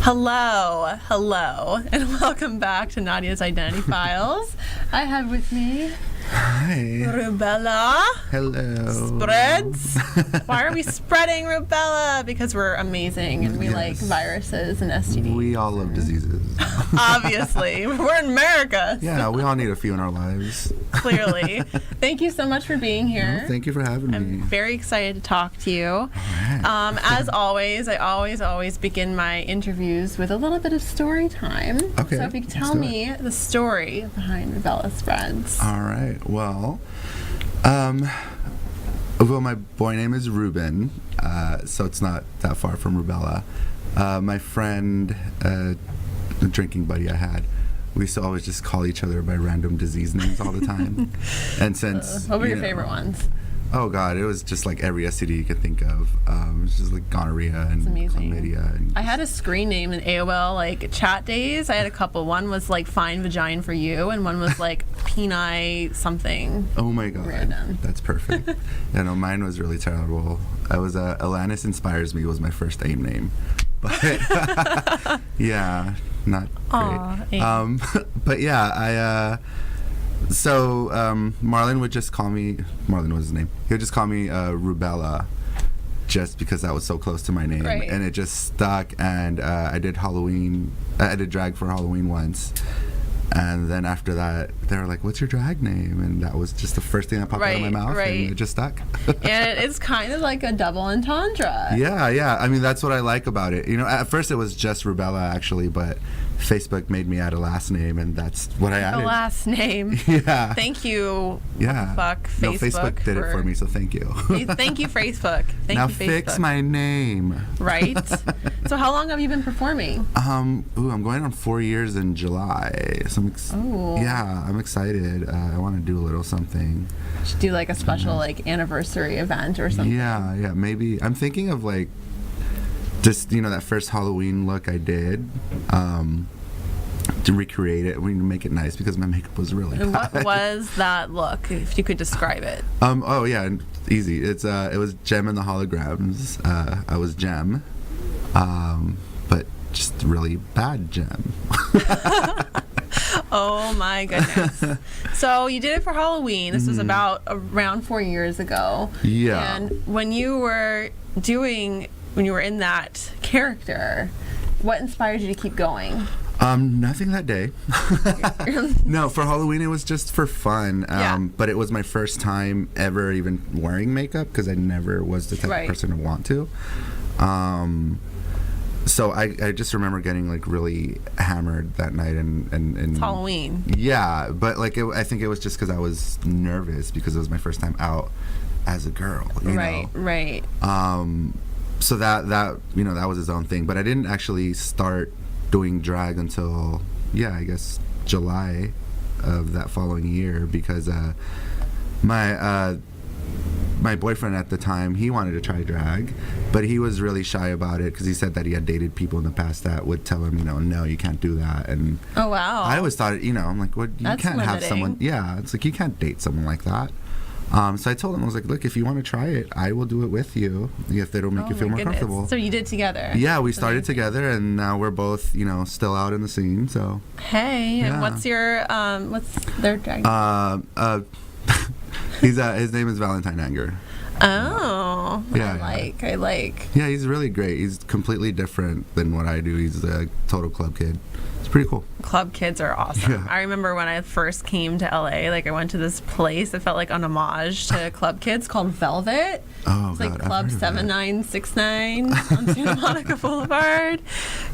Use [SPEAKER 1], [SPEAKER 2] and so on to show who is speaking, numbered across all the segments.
[SPEAKER 1] Hello, and welcome back to Nadya's Identity Files. I have with me
[SPEAKER 2] Hi.
[SPEAKER 1] Rubella.
[SPEAKER 2] Hello.
[SPEAKER 1] Spreads. Why are we spreading rubella? Because we're amazing and we like viruses and STDs.
[SPEAKER 2] We all love diseases.
[SPEAKER 1] Obviously. We're in America.
[SPEAKER 2] Yeah, we all need a few in our lives.
[SPEAKER 1] Clearly. Thank you so much for being here.
[SPEAKER 2] No, thank you for having me.
[SPEAKER 1] I'm very excited to talk to you.
[SPEAKER 2] All right.
[SPEAKER 1] As always, I always begin my interviews with a little bit of story time.
[SPEAKER 2] Okay,
[SPEAKER 1] So if you could tell
[SPEAKER 2] let's do
[SPEAKER 1] me the story behind Rubella Spreads.
[SPEAKER 2] All right. Well, my boy name is Ruben, so it's not that far from Rubella. My friend, a drinking buddy I had, we used to always just call each other by random disease names all the time. And since
[SPEAKER 1] What were your favorite ones?
[SPEAKER 2] Oh God, it was just like every STD you could think of. It was just like gonorrhea and chlamydia. And
[SPEAKER 1] I had a screen name in AOL like chat days. I had a couple. One was like Fine Vagina for You, and one was like Peni something.
[SPEAKER 2] Oh my God,
[SPEAKER 1] random.
[SPEAKER 2] That's perfect. Yeah, no, mine was really terrible. I was Alanis Inspires Me was my first AIM name, but yeah, not great. But yeah, So Marlon would just call me, Marlon was his name, he would just call me Rubella just because that was so close to my name.
[SPEAKER 1] Right.
[SPEAKER 2] And it just stuck, and I did drag for Halloween once. And then after that, they were like, what's your drag name? And that was just the first thing that popped out of my mouth, and it just stuck.
[SPEAKER 1] And it's kind of like a double entendre.
[SPEAKER 2] Yeah. I mean, that's what I like about it. You know, at first it was just Rubella, actually, but Facebook made me add a last name, and that's what I added.
[SPEAKER 1] The last name.
[SPEAKER 2] Yeah.
[SPEAKER 1] Thank you.
[SPEAKER 2] Yeah.
[SPEAKER 1] Fuck Facebook.
[SPEAKER 2] No, Facebook did it for me, so thank you.
[SPEAKER 1] Thank you, Facebook. Thank
[SPEAKER 2] now
[SPEAKER 1] you, Facebook.
[SPEAKER 2] fix my name.
[SPEAKER 1] Right. So how long have you been performing?
[SPEAKER 2] I'm going on 4 years in July. So I'm excited. I want to do a little something.
[SPEAKER 1] Should do like a special like anniversary event or something.
[SPEAKER 2] Yeah, maybe. I'm thinking of like just, that first Halloween look I did, to recreate it. We make it nice because my makeup was really
[SPEAKER 1] And
[SPEAKER 2] bad.
[SPEAKER 1] what was that look, if you could describe it?
[SPEAKER 2] Easy. It was Gem and the Holograms. I was Gem, but just really bad Gem.
[SPEAKER 1] Oh my goodness. So you did it for Halloween. This was about around 4 years ago.
[SPEAKER 2] Yeah.
[SPEAKER 1] And when you were in that character, what inspired you to keep going?
[SPEAKER 2] Nothing that day. No, for Halloween it was just for fun. But it was my first time ever even wearing makeup because I never was the type of person to want to. So I just remember getting like really hammered that night and
[SPEAKER 1] It's Halloween.
[SPEAKER 2] Yeah, but like I think it was just because I was nervous because it was my first time out as a girl. You know?
[SPEAKER 1] Right.
[SPEAKER 2] So that was his own thing, but I didn't actually start doing drag until I guess July of that following year because my boyfriend at the time, he wanted to try drag, but he was really shy about it because he said that he had dated people in the past that would tell him, no, you can't do that. And
[SPEAKER 1] oh wow,
[SPEAKER 2] I always thought, I'm like, well, you can't have someone. Yeah, it's like you can't date someone like that. So I told him, I was like, look, if you want to try it, I will do it with you if it'll make you feel more comfortable.
[SPEAKER 1] So you did together?
[SPEAKER 2] Yeah, we started together, and now we're both, still out in the scene. So
[SPEAKER 1] hey, and what's their drag name?
[SPEAKER 2] His name is Valentine Anger.
[SPEAKER 1] Oh,
[SPEAKER 2] yeah,
[SPEAKER 1] I like.
[SPEAKER 2] Yeah, he's really great. He's completely different than what I do. He's a total club kid. It's pretty cool.
[SPEAKER 1] Club kids are awesome.
[SPEAKER 2] Yeah.
[SPEAKER 1] I remember when I first came to LA, like I went to this place that felt like an homage to club kids called Velvet.
[SPEAKER 2] Oh,
[SPEAKER 1] it's
[SPEAKER 2] God,
[SPEAKER 1] like Club 7969 on Santa Monica Boulevard.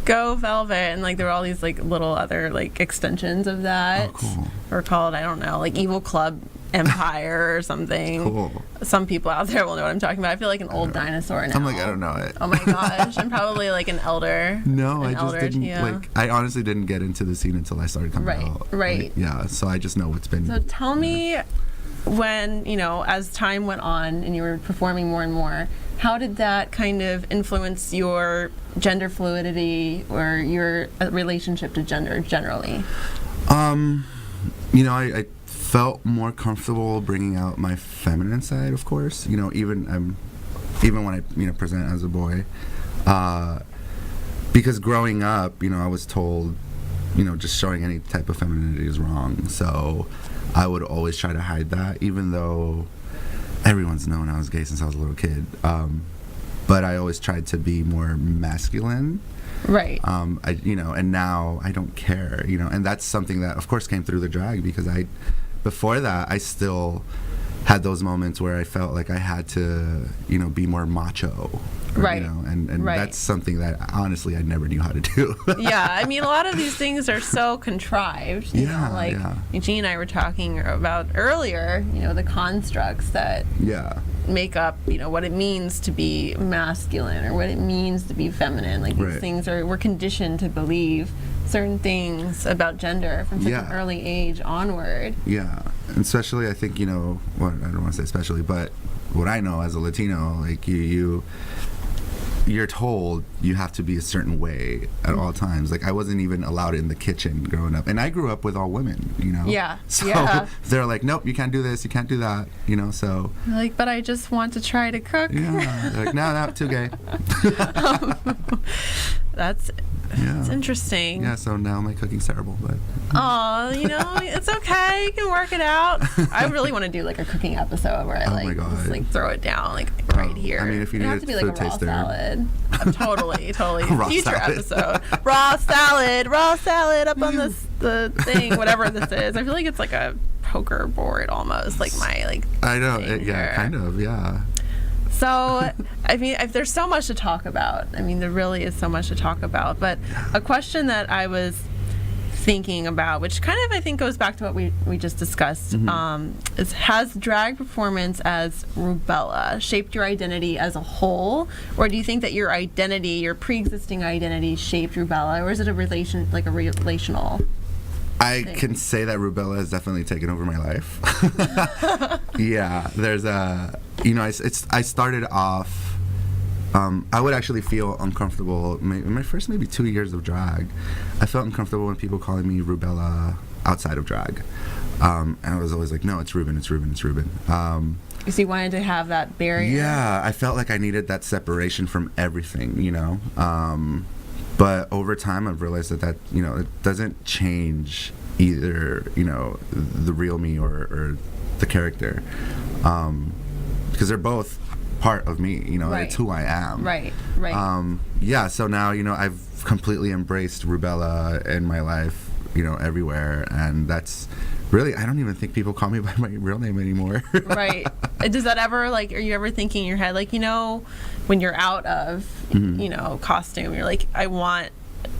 [SPEAKER 1] Go Velvet. And like there were all these like little other like extensions of that.
[SPEAKER 2] Oh, cool.
[SPEAKER 1] Or called, I don't know, like Evil Club Empire or something.
[SPEAKER 2] Cool.
[SPEAKER 1] Some people out there will know what I'm talking about. I feel like an old dinosaur now.
[SPEAKER 2] I'm like, I don't know it.
[SPEAKER 1] Oh my gosh, I'm probably like an elder.
[SPEAKER 2] No, I just didn't I honestly didn't get into the scene until I started coming out.
[SPEAKER 1] Right.
[SPEAKER 2] Yeah, so I just know what's been.
[SPEAKER 1] So tell me, when as time went on and you were performing more and more, how did that kind of influence your gender fluidity or your relationship to gender generally?
[SPEAKER 2] I felt more comfortable bringing out my feminine side, of course. Even when I present as a boy, because growing up, I was told, just showing any type of femininity is wrong. So I would always try to hide that, even though everyone's known I was gay since I was a little kid. But I always tried to be more masculine.
[SPEAKER 1] Right.
[SPEAKER 2] And now I don't care, and that's something that, of course, came through the drag, because before that, I still had those moments where I felt like I had to, be more macho.
[SPEAKER 1] Right.
[SPEAKER 2] And
[SPEAKER 1] right.
[SPEAKER 2] That's something that, honestly, I never knew how to do.
[SPEAKER 1] Yeah, I mean, a lot of these things are so contrived. You know, like Eugene and I were talking about earlier, the constructs that make up, what it means to be masculine or what it means to be feminine. Like, these things we're conditioned to believe certain things about gender from such an early age onward.
[SPEAKER 2] Yeah, and especially, I think, I don't want to say especially, but what I know as a Latino, like, you're told you have to be a certain way at all times. Like, I wasn't even allowed in the kitchen growing up, and I grew up with all women,
[SPEAKER 1] Yeah.
[SPEAKER 2] So they're like, nope, you can't do this, you can't do that, so.
[SPEAKER 1] Like, but I just want to try to cook.
[SPEAKER 2] Yeah. Like, no, too gay.
[SPEAKER 1] That's interesting.
[SPEAKER 2] Yeah. So now my cooking's terrible, but.
[SPEAKER 1] Oh, it's okay. You can work it out. I really want to do like a cooking episode where I just like throw it down like right here.
[SPEAKER 2] I mean, if you need
[SPEAKER 1] have to be like a raw
[SPEAKER 2] taster.
[SPEAKER 1] Salad. Totally.
[SPEAKER 2] Raw
[SPEAKER 1] Future
[SPEAKER 2] salad.
[SPEAKER 1] episode. Raw salad up on the thing, whatever this is. I feel like it's like a poker board almost, like my
[SPEAKER 2] I know. Kind of. Yeah.
[SPEAKER 1] So, I mean, there's so much to talk about. I mean, there really is so much to talk about. But a question that I was thinking about, which kind of I think goes back to what we just discussed, is, has drag performance as rubella shaped your identity as a whole, or do you think that your pre-existing identity shaped rubella, or is it a relational?
[SPEAKER 2] I can say that rubella has definitely taken over my life. Yeah, there's I started off, I would actually feel uncomfortable in my first maybe 2 years of drag. I felt uncomfortable when people calling me rubella outside of drag. And I was always like, no, it's Ruben.
[SPEAKER 1] So you wanted to have that barrier?
[SPEAKER 2] Yeah, I felt like I needed that separation from everything, But over time, I've realized that it doesn't change either, the real me or the character, because they're both part of me. It's who I am.
[SPEAKER 1] Right.
[SPEAKER 2] Yeah. So now, I've completely embraced rubella in my life, everywhere, and that's really, I don't even think people call me by my real name anymore.
[SPEAKER 1] Right. Does that ever, are you ever thinking in your head, when you're out of, costume, you're like, I want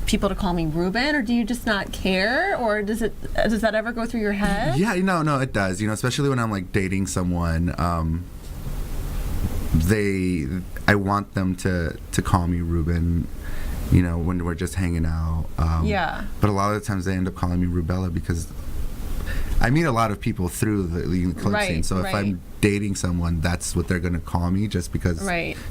[SPEAKER 1] people to call me Ruben, or do you just not care, or does that ever go through your head?
[SPEAKER 2] Yeah, no, it does. Especially when I'm dating someone, I want them to call me Ruben, when we're just hanging out. But a lot of the times they end up calling me Rubella because I meet a lot of people through the club scene. So if I'm dating someone, that's what they're going to call me, just because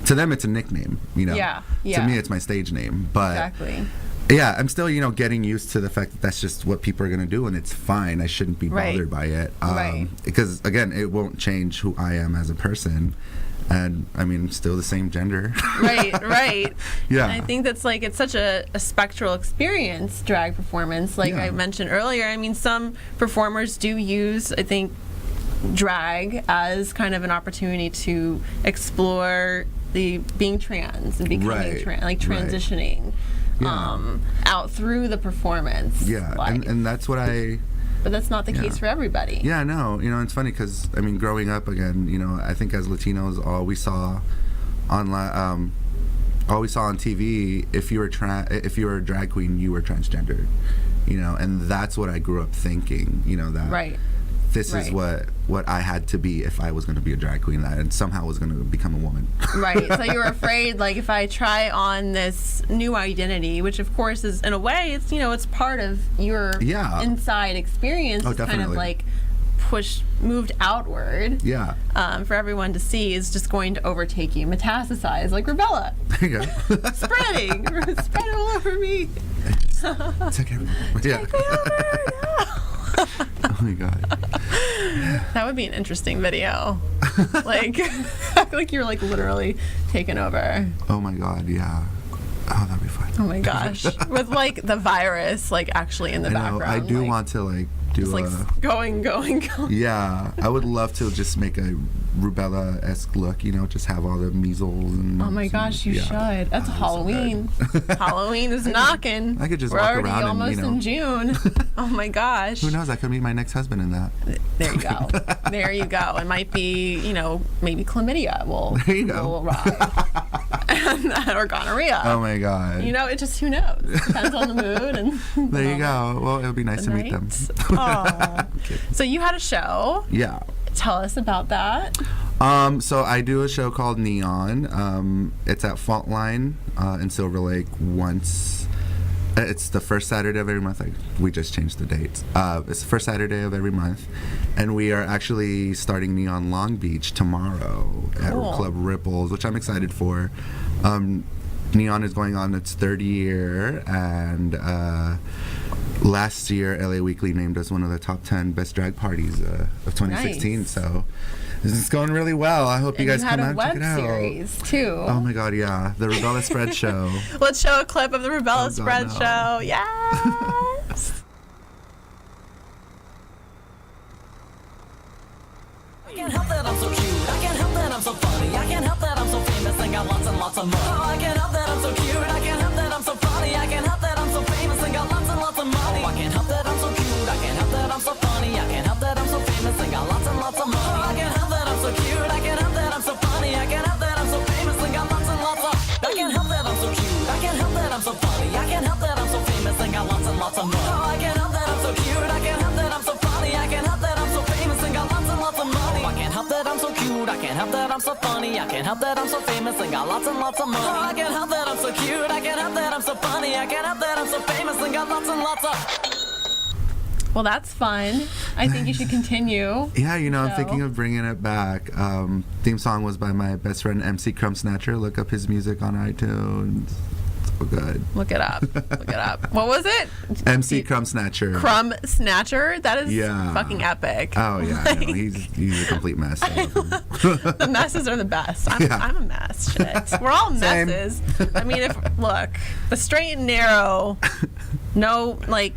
[SPEAKER 2] to them it's a nickname,
[SPEAKER 1] Yeah.
[SPEAKER 2] To me it's my stage name. But
[SPEAKER 1] exactly.
[SPEAKER 2] Yeah, I'm still, getting used to the fact that that's just what people are going to do, and it's fine. I shouldn't be bothered by it. Because, again, it won't change who I am as a person. And, I mean, still the same gender.
[SPEAKER 1] Right.
[SPEAKER 2] Yeah.
[SPEAKER 1] And I think that's, it's such a spectral experience, drag performance. I mentioned earlier, I mean, some performers do use, I think, drag as kind of an opportunity to explore being trans and becoming transitioning. Out through the performance.
[SPEAKER 2] Yeah, and that's what
[SPEAKER 1] But that's not the case for everybody.
[SPEAKER 2] Yeah, no, it's funny because, I mean, growing up, again, I think as Latinos, all we saw on TV, if you were a drag queen, you were transgendered, and that's what I grew up thinking, that this is what I had to be if I was going to be a drag queen, that and somehow was going to become a woman. Right.
[SPEAKER 1] So you were afraid, if I try on this new identity, which of course is, in a way, it's it's part of your inside experience. It's kind of moved outward.
[SPEAKER 2] Yeah.
[SPEAKER 1] For everyone to see, is just going to overtake you, metastasize like rubella.
[SPEAKER 2] There you go.
[SPEAKER 1] Spread all over me.
[SPEAKER 2] Take me over. Oh my God.
[SPEAKER 1] That would be an interesting video. Like you're literally taken over.
[SPEAKER 2] Oh my God, yeah. Oh, that'd be fun.
[SPEAKER 1] Oh my gosh. With like the virus like actually in the background.
[SPEAKER 2] I do
[SPEAKER 1] like,
[SPEAKER 2] want to like do
[SPEAKER 1] just like going.
[SPEAKER 2] Yeah, I would love to just make a rubella-esque look, you know, just have all the measles and
[SPEAKER 1] Oh my gosh, you should. That's Halloween. Halloween is knocking.
[SPEAKER 2] I could just
[SPEAKER 1] We're
[SPEAKER 2] walk
[SPEAKER 1] already
[SPEAKER 2] around
[SPEAKER 1] almost
[SPEAKER 2] and,
[SPEAKER 1] in June. Oh my gosh.
[SPEAKER 2] Who knows? I could meet my next husband in that.
[SPEAKER 1] There you go. There you go. It might be, you know, maybe chlamydia will arrive. Or gonorrhea.
[SPEAKER 2] Oh my god.
[SPEAKER 1] You know, it just, who knows? Depends on the mood. And
[SPEAKER 2] there you go. Well, it would be nice to meet them.
[SPEAKER 1] Oh. So you had a show.
[SPEAKER 2] Yeah.
[SPEAKER 1] Tell us about that.
[SPEAKER 2] So I do a show called Neon. It's at Fault Line in Silver Lake once. It's the first Saturday of every month. We just changed the dates. It's the first Saturday of every month. And we are actually starting Neon Long Beach tomorrow at Club Ripples, which I'm excited for. Neon is going on its third year, and last year LA Weekly named us one of the top 10 best drag parties of 2016. Nice. So this is going really well. I hope you guys come out and check it out.
[SPEAKER 1] You had a web series too.
[SPEAKER 2] Oh my god, yeah, the Rubella Spread Show.
[SPEAKER 1] Let's show a clip of the Rubella Spread Show. Yes.
[SPEAKER 3] I can't help that I'm so cute. I can't help that I'm so funny. I can't help that I'm so famous and got lots and lots of money. Oh, I can't help that I'm so cute. I can't help that I'm so funny. I can't help that I'm so famous and got lots and lots of money. Oh, I can't help that I'm so cute. I can't help that I'm so funny. I can't help that I'm so famous and got lots and lots of money. Oh, I can't help that I'm so cute. I can't help that I'm so funny. I can't help that I'm so famous and got lots and lots of. I can't help that I'm so cute. I can't help that I'm so funny. I can't help that I'm so famous and got lots and lots of money. Oh, I can't help that I'm so cute. I can't help that I'm so funny. I can't help that I'm so famous and got lots and lots of money. I can't help that I'm so cute. I can't help that I'm so funny. I can't help that I'm so famous and got lots and lots of money. Oh, I can't help that I'm so cute. I can't help that I'm so funny. I can't help that I'm so famous and got lots and lots of.
[SPEAKER 1] Well, that's fun. I think you should continue.
[SPEAKER 2] Yeah, you know, I'm thinking of bringing it back. Theme song was by my best friend MC Crumb Snatcher. Look up his music on iTunes. So good.
[SPEAKER 1] Look it up. Look it up. What was it?
[SPEAKER 2] MC Crumb Snatcher.
[SPEAKER 1] Crumb Snatcher? That is fucking epic.
[SPEAKER 2] Oh, yeah. Like, I know. He's a complete mess.
[SPEAKER 1] The messes are the best. I'm a mess. Shit. We're all messes. I mean, look, the straight and narrow, no, like,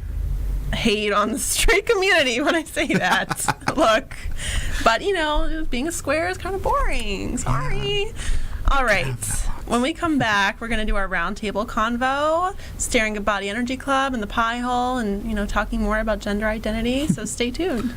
[SPEAKER 1] hate on the straight community when I say that. Look. But, you know, being a square is kind of boring. Sorry. All right. When we come back, we're going to do our roundtable convo, staring at Body Energy Club and the Pie Hole, and, you know, talking more about gender identity. So stay tuned.